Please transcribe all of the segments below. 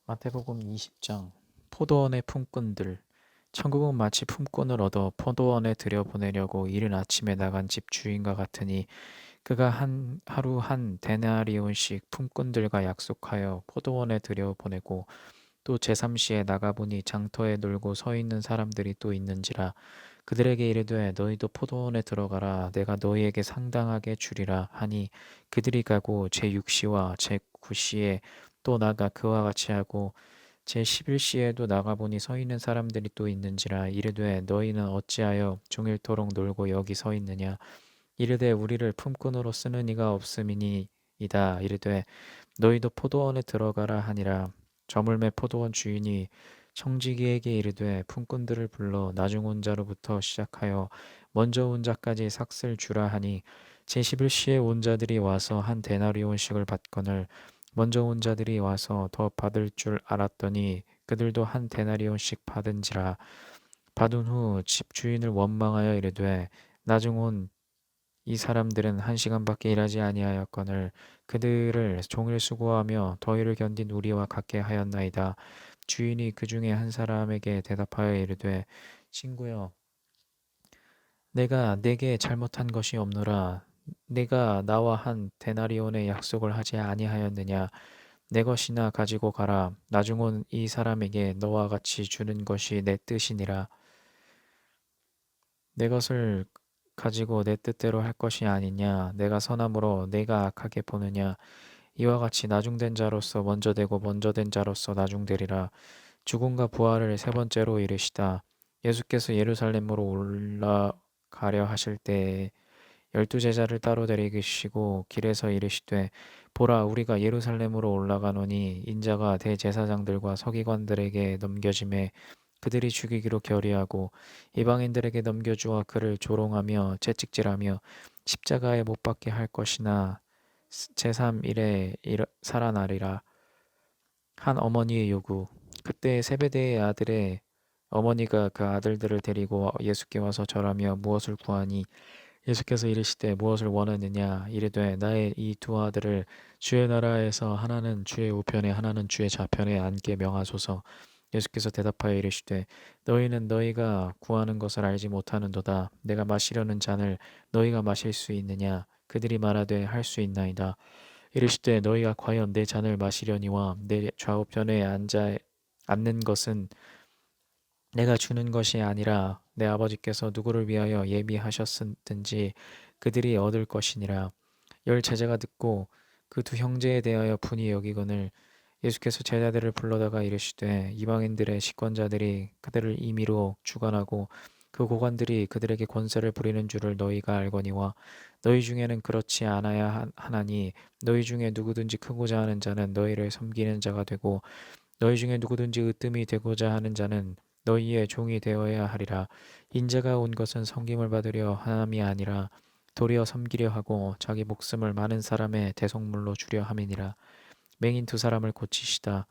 마태복음 20장. 포도원의 품꾼들. 천국은 마치 품꾼을 얻어 포도원에 들여보내려고 이른 아침에 나간 집 주인과 같으니, 그가 하루 한 데나리온씩 품꾼들과 약속하여 포도원에 들여보내고, 또 제3시에 나가보니 장터에 놀고 서 있는 사람들이 또 있는지라. 그들에게 이르되 너희도 포도원에 들어가라, 내가 너희에게 상당하게 주리라 하니, 그들이 가고 제6시와 제9시에 또 나가 그와 같이 하고, 제11시에도 나가보니 서 있는 사람들이 또 있는지라. 이르되 너희는 어찌하여 종일토록 놀고 여기 서 있느냐. 이르되 우리를 품꾼으로 쓰는 이가 없음이니이다. 이르되 너희도 포도원에 들어가라 하니라. 저물매 포도원 주인이 청지기에게 이르되 품꾼들을 불러 나중 온 자로부터 시작하여 먼저 온 자까지 삭슬 주라 하니, 제11시에 온 자들이 와서 한 데나리온씩을 받거늘, 먼저 온 자들이 와서 더 받을 줄 알았더니 그들도 한 데나리온씩 받은지라. 받은 후 집주인을 원망하여 이르되 나중 온 이 사람들은 1시간밖에 일하지 아니하였거늘 그들을 종일 수고하며 더위를 견딘 우리와 같게 하였나이다. 주인이 그 중에 한 사람에게 대답하여 이르되 친구여, 내가 네게 잘못한 것이 없노라. 네가 나와 한 데나리온의 약속을 하지 아니하였느냐. 내 것이나 가지고 가라. 나중 온 이 사람에게 너와 같이 주는 것이 내 뜻이니라. 내 것을 가지고 내 뜻대로 할 것이 아니냐. 내가 선함으로 내가 악하게 보느냐. 이와 같이 나중된 자로서 먼저 되고 먼저 된 자로서 나중되리라. 죽음과 부활을 세 번째로 이르시다. 예수께서 예루살렘으로 올라가려 하실 때에 12제자를 따로 데리시고 길에서 이르시되 보라, 우리가 예루살렘으로 올라가노니 인자가 대제사장들과 서기관들에게 넘겨짐에 그들이 죽이기로 결의하고 이방인들에게 넘겨주어 그를 조롱하며 채찍질하며 십자가에 못 박게 할 것이나 제3일에 살아나리라. 한 어머니의 요구. 그때 세베대의 아들의 어머니가 그 아들들을 데리고 예수께 와서 절하며 무엇을 구하니, 예수께서 이르시되 무엇을 원하느냐. 이르되 나의 이 두 아들을 주의 나라에서 하나는 주의 우편에 하나는 주의 좌편에 앉게 명하소서. 예수께서 대답하여 이르시되 너희는 너희가 구하는 것을 알지 못하는도다. 내가 마시려는 잔을 너희가 마실 수 있느냐. 그들이 말하되 할 수 있나이다. 이르시되 너희가 과연 내 잔을 마시려니와 내 좌우편에 앉는 것은 내가 주는 것이 아니라 내 아버지께서 누구를 위하여 예비하셨든지 그들이 얻을 것이니라. 열 제자가 듣고 그 두 형제에 대하여 분이 여기거늘 예수께서 제자들을 불러다가 이르시되 이방인들의 집권자들이 그들을 임의로 주관하고 그 고관들이 그들에게 권세를 부리는 줄을 너희가 알거니와 너희 중에는 그렇지 않아야 하나니, 너희 중에 누구든지 크고자 하는 자는 너희를 섬기는 자가 되고 너희 중에 누구든지 으뜸이 되고자 하는 자는 너희의 종이 되어야 하리라. 인자가 온 것은 섬김을 받으려 함이 아니라 도리어 섬기려 하고 자기 목숨을 많은 사람의 대속물로 주려 함이니라. 맹인 두 사람을 고치시다.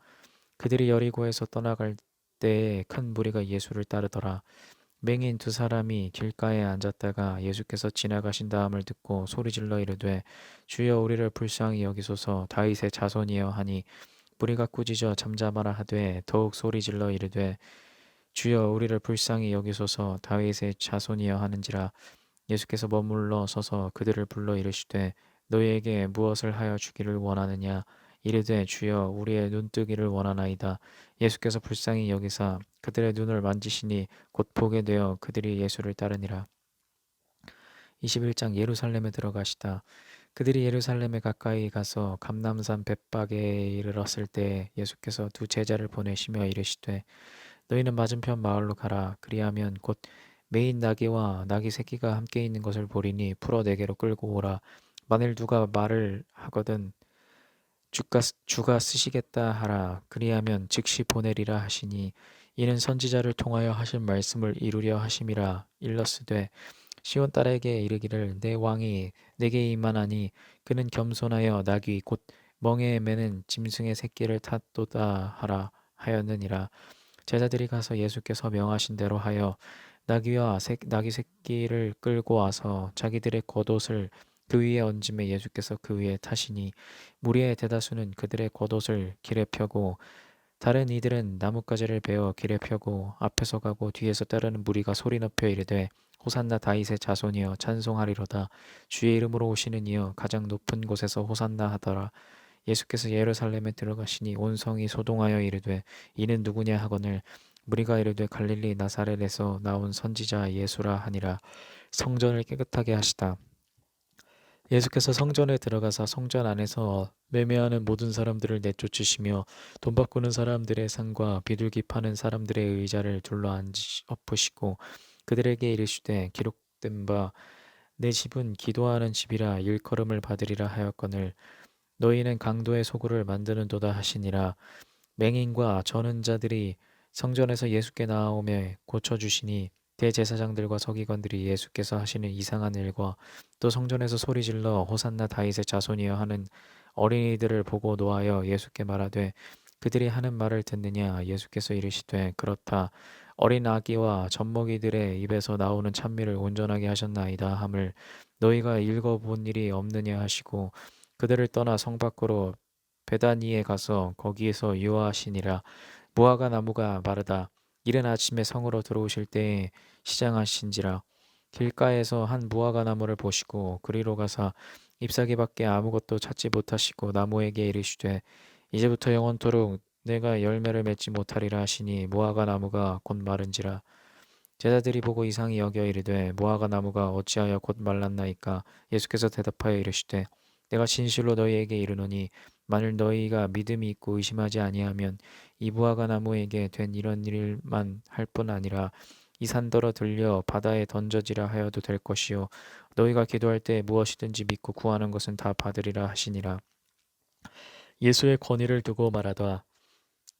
그들이 여리고에서 떠나갈 때에 큰 무리가 예수를 따르더라. 맹인 두 사람이 길가에 앉았다가 예수께서 지나가신 다음을 듣고 소리질러 이르되 주여, 우리를 불쌍히 여기소서. 다윗의 자손이여 하니, 무리가 꾸짖어 잠잠하라 하되 더욱 소리질러 이르되 주여, 우리를 불쌍히 여기소서. 다윗의 자손이여 하는지라. 예수께서 머물러 서서 그들을 불러 이르시되 너희에게 무엇을 하여 주기를 원하느냐. 이르되 주여, 우리의 눈뜨기를 원하나이다. 예수께서 불쌍히 여기사 그들의 눈을 만지시니 곧 보게 되어 그들이 예수를 따르니라. 21장. 예루살렘에 들어가시다. 그들이 예루살렘에 가까이 가서 감람산 벳박에 이르렀을 때 예수께서 두 제자를 보내시며 이르시되 너희는 맞은편 마을로 가라. 그리하면 곧 매인 나귀와 나귀 새끼가 함께 있는 것을 보리니 풀어 내게로 끌고 오라. 만일 누가 말을 하거든 주가 쓰시겠다 하라. 그리하면 즉시 보내리라 하시니, 이는 선지자를 통하여 하신 말씀을 이루려 하심이라. 일러스되 시온 딸에게 이르기를 내 왕이 내게 임하나니 그는 겸손하여 나귀 곧 멍에에 매는 짐승의 새끼를 탔도다 하라 하였느니라. 제자들이 가서 예수께서 명하신 대로 하여 나귀와 나귀 새끼를 끌고 와서 자기들의 겉옷을 그 위에 얹음에 예수께서 그 위에 타시니 무리의 대다수는 그들의 겉옷을 길에 펴고 다른 이들은 나뭇가지를 베어 길에 펴고 앞에서 가고 뒤에서 따르는 무리가 소리 높여 이르되 호산나 다윗의 자손이여 찬송하리로다. 주의 이름으로 오시는 이여 가장 높은 곳에서 호산나 하더라. 예수께서 예루살렘에 들어가시니 온 성이 소동하여 이르되 이는 누구냐 하거늘 무리가 이르되 갈릴리 나사렛에서 나온 선지자 예수라 하니라. 성전을 깨끗하게 하시다. 예수께서 성전에 들어가사 성전 안에서 매매하는 모든 사람들을 내쫓으시며 돈 바꾸는 사람들의 상과 비둘기 파는 사람들의 의자를 둘러 엎으시고 그들에게 이르시되 기록된 바 내 집은 기도하는 집이라 일컬음을 받으리라 하였거늘 너희는 강도의 소굴을 만드는도다 하시니라. 맹인과 저는 자들이 성전에서 예수께 나아오매 고쳐주시니 대제사장들과 서기관들이 예수께서 하시는 이상한 일과 또 성전에서 소리질러 호산나 다윗의 자손이여 하는 어린이들을 보고 노하여 예수께 말하되 그들이 하는 말을 듣느냐. 예수께서 이르시되 그렇다. 어린 아기와 젖먹이들의 입에서 나오는 찬미를 온전하게 하셨나이다 함을 너희가 읽어본 일이 없느냐 하시고 그들을 떠나 성 밖으로 베다니에 가서 거기에서 유화하시니라. 무화과 나무가 마르다 이른 아침에 성으로 들어오실 때에 시장하신지라. 길가에서 한 무화과 나무를 보시고 그리로 가사 잎사귀밖에 아무것도 찾지 못하시고 나무에게 이르시되 이제부터 영원토록 내가 열매를 맺지 못하리라 하시니 무화과 나무가 곧 마른지라. 제자들이 보고 이상히 여겨 이르되 무화과 나무가 어찌하여 곧 말랐나이까. 예수께서 대답하여 이르시되 내가 진실로 너희에게 이르노니 만일 너희가 믿음이 있고 의심하지 아니하면 이 무화과 나무에게 된 이런 일만 할 뿐 아니라 이 산더러 들려 바다에 던져지라 하여도 될 것이요 너희가 기도할 때 무엇이든지 믿고 구하는 것은 다 받으리라 하시니라. 예수의 권위를 두고 말하다.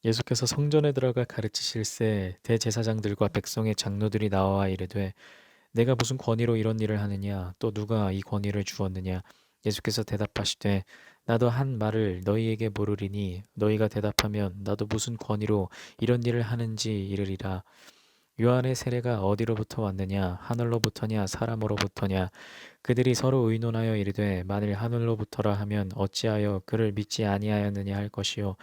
예수께서 성전에 들어가 가르치실새 대제사장들과 백성의 장로들이 나와 이르되 내가 무슨 권위로 이런 일을 하느냐 또 누가 이 권위를 주었느냐. 예수께서 대답하시되 나도 한 말을 너희에게 물으리니 너희가 대답하면 나도 무슨 권위로 이런 일을 하는지 이르리라. 요한의 세례가 어디로부터 왔느냐 하늘로부터냐 사람으로부터냐. 그들이 서로 의논하여 이르되 만일 하늘로부터라 하면 어찌하여 그를 믿지 아니하였느냐 할 것이요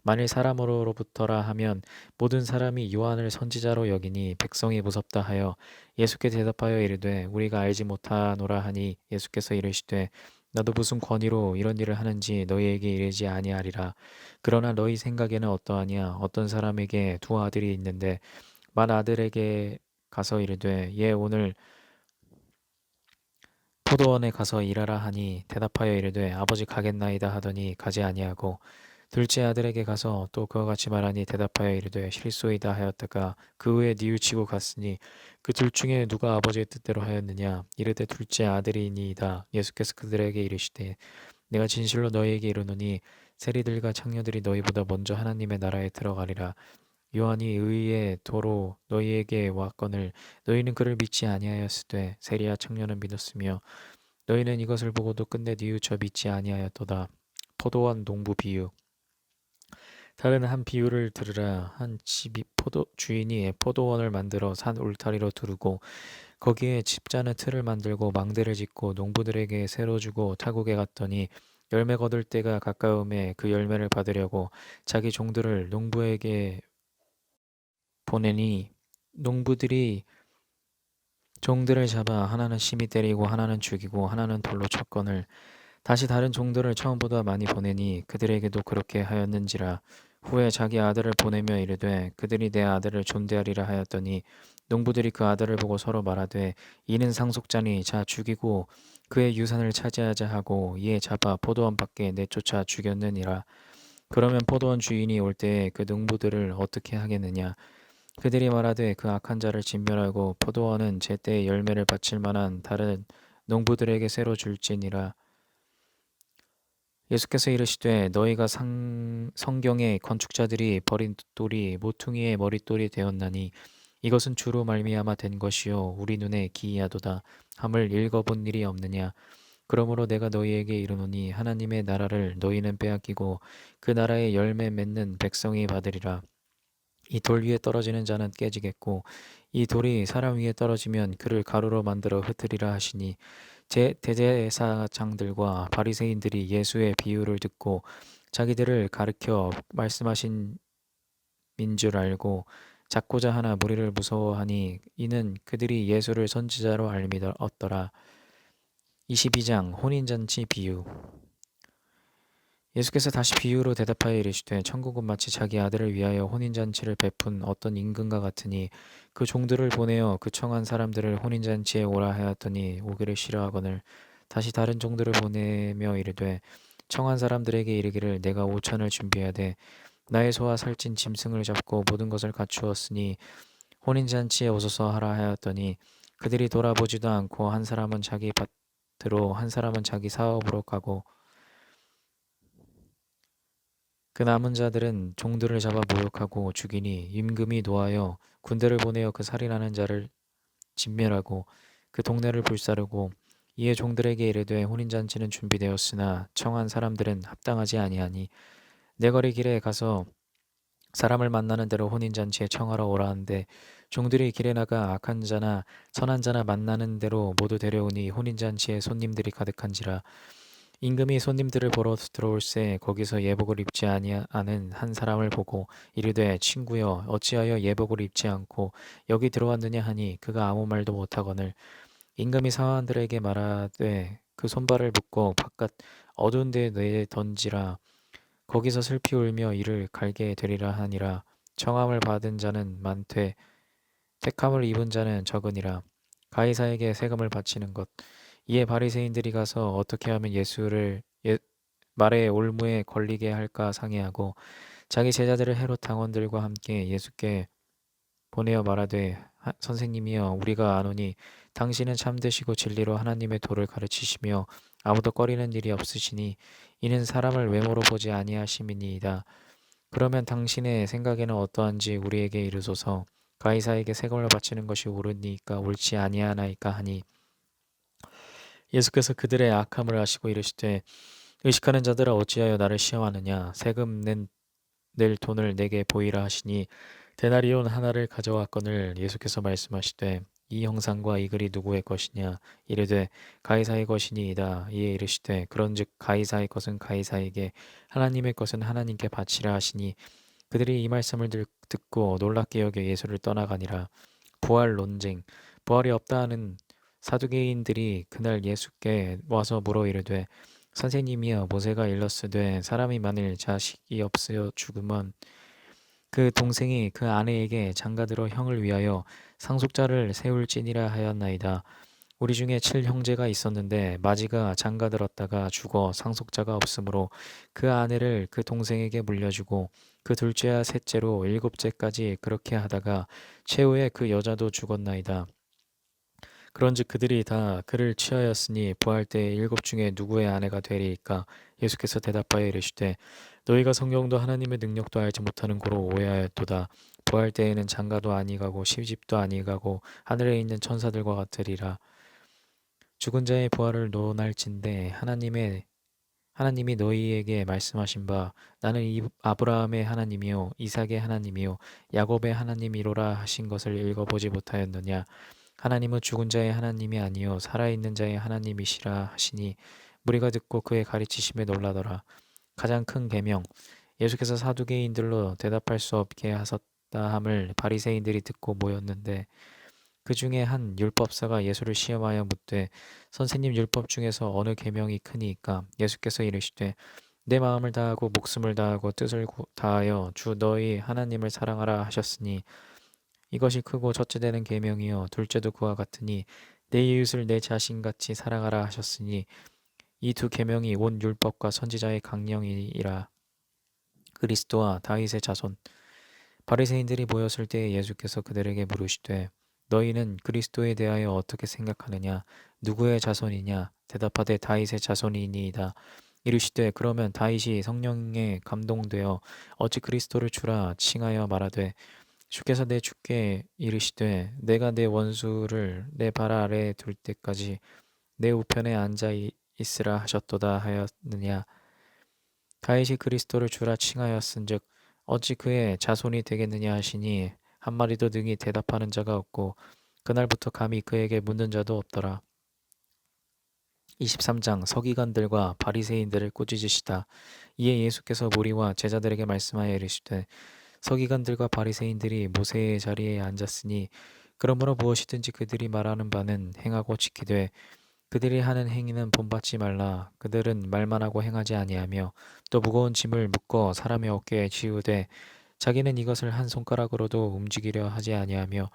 만일 사람으로부터라 하면 모든 사람이 요한을 선지자로 여기니 백성이 무섭다 하여 예수께 대답하여 이르되 우리가 알지 못하노라 하니 예수께서 이르시되 나도 무슨 권위로 이런 일을 하는지 너희에게 이르지 아니하리라. 그러나 너희 생각에는 어떠하냐. 어떤 사람에게 두 아들이 있는데 만 아들에게 가서 이르되 얘 오늘 포도원에 가서 일하라 하니 대답하여 이르되 아버지 가겠나이다 하더니 가지 아니하고 둘째 아들에게 가서 또 그와 같이 말하니 대답하여 이르되 실소이다 하였다가 그 후에 뉘우치고 갔으니 그 둘 중에 누가 아버지의 뜻대로 하였느냐. 이르되 둘째 아들이니이다. 예수께서 그들에게 이르시되 내가 진실로 너희에게 이르노니 세리들과 창녀들이 너희보다 먼저 하나님의 나라에 들어가리라. 요한이 의의 도로 너희에게 왔거늘 너희는 그를 믿지 아니하였으되 세리와 청년은 믿었으며 너희는 이것을 보고도 끝내 뉘우쳐 믿지 아니하였도다. 포도원 농부 비유. 다른 한 비유를 들으라. 한 집이 주인이 포도원을 만들어 산 울타리로 두르고 거기에 집자는 틀을 만들고 망대를 짓고 농부들에게 새로 주고 타국에 갔더니 열매 거둘 때가 가까움에 그 열매를 받으려고 자기 종들을 농부에게 보내니 농부들이 종들을 잡아 하나는 심히 때리고 하나는 죽이고 하나는 돌로 쳤거늘 다시 다른 종들을 처음보다 많이 보내니 그들에게도 그렇게 하였는지라. 후에 자기 아들을 보내며 이르되 그들이 내 아들을 존대하리라 하였더니 농부들이 그 아들을 보고 서로 말하되 이는 상속자니 자 죽이고 그의 유산을 차지하자 하고 이에 잡아 포도원 밖에 내쫓아 죽였느니라. 그러면 포도원 주인이 올 때에 그 농부들을 어떻게 하겠느냐. 그들이 말하되 그 악한 자를 진멸하고 포도원은 제때에 열매를 바칠 만한 다른 농부들에게 새로 줄지니라. 예수께서 이르시되 너희가 성경의 건축자들이 버린 돌이 모퉁이의 머릿돌이 되었나니 이것은 주로 말미암아 된 것이요 우리 눈에 기이하도다 함을 읽어본 일이 없느냐. 그러므로 내가 너희에게 이르노니 하나님의 나라를 너희는 빼앗기고 그 나라의 열매 맺는 백성이 받으리라. 이 돌 위에 떨어지는 자는 깨지겠고 이 돌이 사람 위에 떨어지면 그를 가루로 만들어 흩으리라 하시니 대제사장들과 바리새인들이 예수의 비유를 듣고 자기들을 가르켜 말씀하신 줄 알고 잡고자 하나 무리를 무서워하니 이는 그들이 예수를 선지자로 알미었더라. 22장 혼인잔치 비유. 예수께서 다시 비유로 대답하여 이르시되 천국은 마치 자기 아들을 위하여 혼인잔치를 베푼 어떤 임금과 같으니 그 종들을 보내어 그 청한 사람들을 혼인잔치에 오라 하였더니 오기를 싫어하거늘 다시 다른 종들을 보내며 이르되 청한 사람들에게 이르기를 내가 오천을 준비하되 나의 소와 살찐 짐승을 잡고 모든 것을 갖추었으니 혼인잔치에 오소서 하라 하였더니 그들이 돌아보지도 않고 한 사람은 자기 밭으로 한 사람은 자기 사업으로 가고 그 남은 자들은 종들을 잡아 모욕하고 죽이니 임금이 노하여 군대를 보내어 그 살인하는 자를 진멸하고 그 동네를 불사르고 이에 종들에게 이르되 혼인잔치는 준비되었으나 청한 사람들은 합당하지 아니하니 내 거리 길에 가서 사람을 만나는 대로 혼인잔치에 청하러 오라 한데 종들이 길에 나가 악한 자나 선한 자나 만나는 대로 모두 데려오니 혼인잔치에 손님들이 가득한지라 임금이 손님들을 보러 들어올새 거기서 예복을 입지 아니하는 한 사람을 보고 이르되 친구여 어찌하여 예복을 입지 않고 여기 들어왔느냐 하니 그가 아무 말도 못하거늘 임금이 사환들에게 말하되 그 손발을 묶고 바깥 어두운 데에 내던지라 거기서 슬피 울며 이를 갈게 되리라 하니라 청함을 받은 자는 많되 택함을 입은 자는 적으니라 가이사에게 세금을 바치는 것 이에 바리새인들이 가서 어떻게 하면 예수를 말의 올무에 걸리게 할까 상의하고 자기 제자들을 헤롯 당원들과 함께 예수께 보내어 말하되 선생님이여 우리가 아노니 당신은 참되시고 진리로 하나님의 도를 가르치시며 아무도 꺼리는 일이 없으시니 이는 사람을 외모로 보지 아니하심이니이다. 그러면 당신의 생각에는 어떠한지 우리에게 이르소서. 가이사에게 세금을 바치는 것이 옳으니까 옳지 아니하나이까 하니 예수께서 그들의 악함을 아시고 이르시되 의식하는 자들아 어찌하여 나를 시험하느냐 세금 낼 돈을 내게 보이라 하시니 데나리온 하나를 가져왔거늘 예수께서 말씀하시되 이 형상과 이 글이 누구의 것이냐 이르되 가이사의 것이니이다. 이에 이르시되 그런즉 가이사의 것은 가이사에게 하나님의 것은 하나님께 바치라 하시니 그들이 이 말씀을 듣고 놀랍게 여겨 예수를 떠나가니라. 부활 논쟁. 부활이 없다 하는 사두개인들이 그날 예수께 와서 물어 이르되 선생님이여 모세가 일렀으되 사람이 만일 자식이 없어 죽으면 그 동생이 그 아내에게 장가들어 형을 위하여 상속자를 세울지니라 하였나이다. 우리 중에 7형제가 있었는데 마지가 장가들었다가 죽어 상속자가 없으므로 그 아내를 그 동생에게 물려주고 그 둘째와 셋째로 일곱째까지 그렇게 하다가 최후에 그 여자도 죽었나이다. 그런즉 그들이 다 그를 취하였으니 부활 때에 일곱 중에 누구의 아내가 되리이까? 예수께서 대답하여 이르시되 너희가 성경도 하나님의 능력도 알지 못하는 고로 오해하였도다. 부활 때에는 장가도 아니가고 시집도 아니가고 하늘에 있는 천사들과 같으리라. 죽은 자의 부활을 논할진대 하나님이 너희에게 말씀하신 바 나는 아브라함의 하나님이요 이삭의 하나님이요 야곱의 하나님이로라 하신 것을 읽어보지 못하였느냐. 하나님은 죽은 자의 하나님이 아니요 살아있는 자의 하나님이시라 하시니 무리가 듣고 그의 가르치심에 놀라더라. 가장 큰 계명. 예수께서 사두개인들로 대답할 수 없게 하셨다 함을 바리새인들이 듣고 모였는데 그 중에 한 율법사가 예수를 시험하여 묻되 선생님 율법 중에서 어느 계명이 크니이까? 예수께서 이르시되 내 마음을 다하고 목숨을 다하고 뜻을 다하여 주 너희 하나님을 사랑하라 하셨으니 이것이 크고 첫째 되는 계명이요 둘째도 그와 같으니 내 이웃을 내 자신같이 사랑하라 하셨으니 이 두 계명이 온 율법과 선지자의 강령이라. 그리스도와 다윗의 자손. 바리새인들이 모였을 때에 예수께서 그들에게 물으시되 너희는 그리스도에 대하여 어떻게 생각하느냐? 누구의 자손이냐? 대답하되 다윗의 자손이니이다. 이르시되 그러면 다윗이 성령에 감동되어 어찌 그리스도를 주라 칭하여 말하되 주께서 내 주께 이르시되 내가 내 원수를 내 발 아래에 둘 때까지 내 우편에 앉아 있으라 하셨도다 하였느냐. 다윗이 그리스도를 주라 칭하였은즉 어찌 그의 자손이 되겠느냐 하시니 한 마디도 능히 대답하는 자가 없고 그날부터 감히 그에게 묻는 자도 없더라. 23장 서기관들과 바리새인들을 꾸짖으시다. 이에 예수께서 무리와 제자들에게 말씀하여 이르시되 서기관들과 바리새인들이 모세의 자리에 앉았으니 그러므로 무엇이든지 그들이 말하는 바는 행하고 지키되 그들이 하는 행위는 본받지 말라. 그들은 말만 하고 행하지 아니하며 또 무거운 짐을 묶어 사람의 어깨에 지우되 자기는 이것을 한 손가락으로도 움직이려 하지 아니하며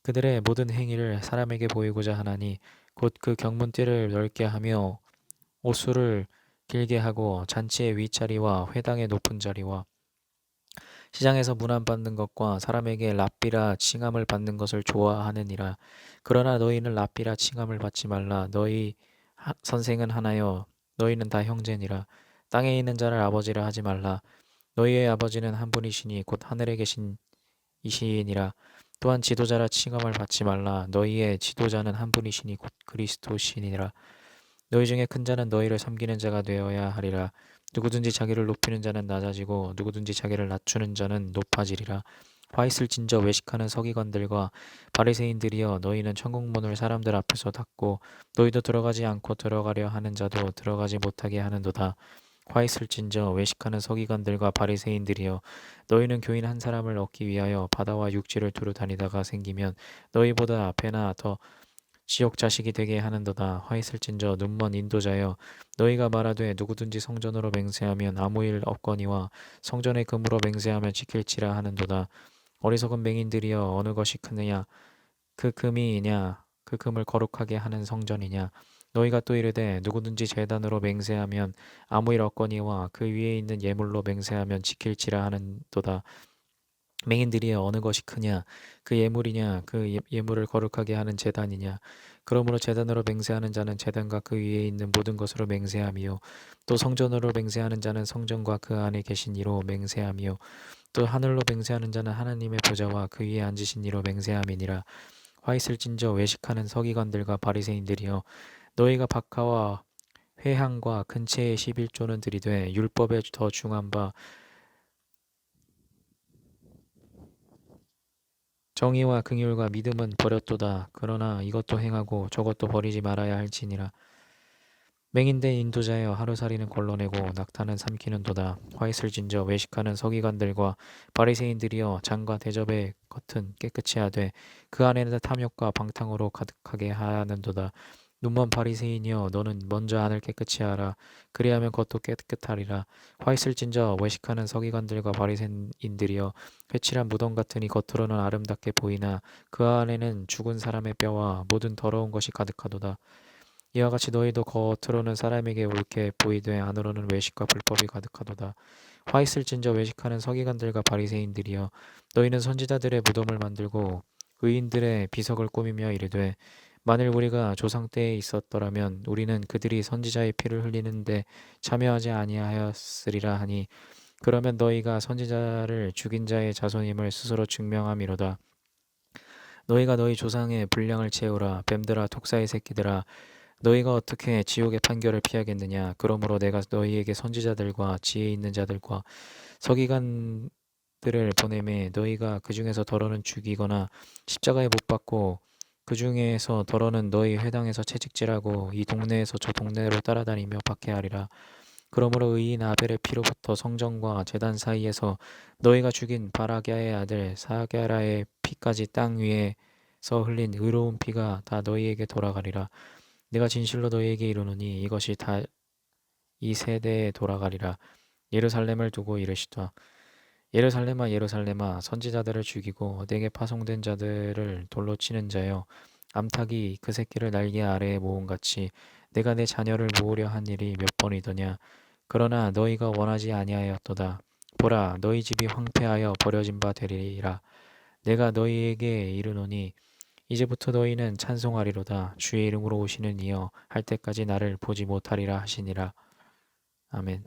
그들의 모든 행위를 사람에게 보이고자 하나니 곧 그 경문띠를 넓게 하며 옷수를 길게 하고 잔치의 윗자리와 회당의 높은 자리와 시장에서 문안받는 것과 사람에게 랍비라 칭함을 받는 것을 좋아하느니라. 그러나 너희는 랍비라 칭함을 받지 말라. 너희 선생은 하나요. 너희는 다 형제니라. 땅에 있는 자를 아버지라 하지 말라. 너희의 아버지는 한 분이시니 곧 하늘에 계신 이시니라. 또한 지도자라 칭함을 받지 말라. 너희의 지도자는 한 분이시니 곧 그리스도시니라. 너희 중에 큰 자는 너희를 섬기는 자가 되어야 하리라. 누구든지 자기를 높이는 자는 낮아지고 누구든지 자기를 낮추는 자는 높아지리라. 화 있을 진저 외식하는 서기관들과 바리새인들이여 너희는 천국문을 사람들 앞에서 닫고 너희도 들어가지 않고 들어가려 하는 자도 들어가지 못하게 하는도다. 화 있을 진저 외식하는 서기관들과 바리새인들이여 너희는 교인 한 사람을 얻기 위하여 바다와 육지를 두루 다니다가 생기면 너희보다 배나 더 지옥 자식이 되게 하는도다. 화 있을진저 눈먼 인도자여 너희가 말하되 누구든지 성전으로 맹세하면 아무 일 없거니와 성전의 금으로 맹세하면 지킬지라 하는도다. 어리석은 맹인들이여 어느 것이 크느냐 그 금이냐 그 금을 거룩하게 하는 성전이냐. 너희가 또 이르되 누구든지 제단으로 맹세하면 아무 일 없거니와 그 위에 있는 예물로 맹세하면 지킬지라 하는도다. 맹인들이여 어느 것이 크냐 그 예물이냐 그 예물을 거룩하게 하는 제단이냐. 그러므로 제단으로 맹세하는 자는 제단과 그 위에 있는 모든 것으로 맹세하며 또 성전으로 맹세하는 자는 성전과 그 안에 계신 이로 맹세하며 또 하늘로 맹세하는 자는 하나님의 보좌와 그 위에 앉으신 이로 맹세함이니라. 화 있을진저 외식하는 서기관들과 바리새인들이여 너희가 박하와 회향과 근체의 11조는 들이되 율법에 더 중한 바 정의와 긍휼과 믿음은 버렸도다. 그러나 이것도 행하고 저것도 버리지 말아야 할지니라. 맹인된 인도자여 하루살이는 걸러내고 낙타는 삼키는도다. 화 있을진저 외식하는 서기관들과 바리새인들이여 장과 대접의 겉은 깨끗이 하되 그 안에는 탐욕과 방탕으로 가득하게 하는도다. 눈먼 바리새인이여 너는 먼저 안을 깨끗이 하라. 그리하면 겉도 깨끗하리라. 화 있을진저 외식하는 서기관들과 바리새인들이여 회칠한 무덤 같으니 겉으로는 아름답게 보이나 그 안에는 죽은 사람의 뼈와 모든 더러운 것이 가득하도다. 이와 같이 너희도 겉으로는 사람에게 옳게 보이되 안으로는 외식과 불법이 가득하도다. 화 있을진저 외식하는 서기관들과 바리새인들이여 너희는 선지자들의 무덤을 만들고 의인들의 비석을 꾸미며 이르되 만일 우리가 조상 때에 있었더라면 우리는 그들이 선지자의 피를 흘리는데 참여하지 아니하였으리라 하니 그러면 너희가 선지자를 죽인 자의 자손임을 스스로 증명함이로다. 너희가 너희 조상의 분량을 채우라. 뱀들아 독사의 새끼들아 너희가 어떻게 지옥의 판결을 피하겠느냐. 그러므로 내가 너희에게 선지자들과 지혜 있는 자들과 서기관들을 보내매 너희가 그 중에서 더러는 죽이거나 십자가에 못 박고 그 중에서 더러는 너희 회당에서 채찍질하고 이 동네에서 저 동네로 따라다니며 박해하리라. 그러므로 의인 아벨의 피로부터 성전과 제단 사이에서 너희가 죽인 바라꺄의 아들 사게라의 피까지 땅 위에서 흘린 의로운 피가 다 너희에게 돌아가리라. 내가 진실로 너희에게 이르노니 이것이 다 이 세대에 돌아가리라. 예루살렘을 두고 이르시되 예루살렘아 예루살렘아 선지자들을 죽이고 내게 파송된 자들을 돌로 치는 자여 암탉이 그 새끼를 날개 아래에 모음같이 내가 내 자녀를 모으려 한 일이 몇 번이더냐. 그러나 너희가 원하지 아니하였도다. 보라 너희 집이 황폐하여 버려진 바 되리라. 내가 너희에게 이르노니 이제부터 너희는 찬송하리로다. 주의 이름으로 오시는 이여 할 때까지 나를 보지 못하리라 하시니라. 아멘.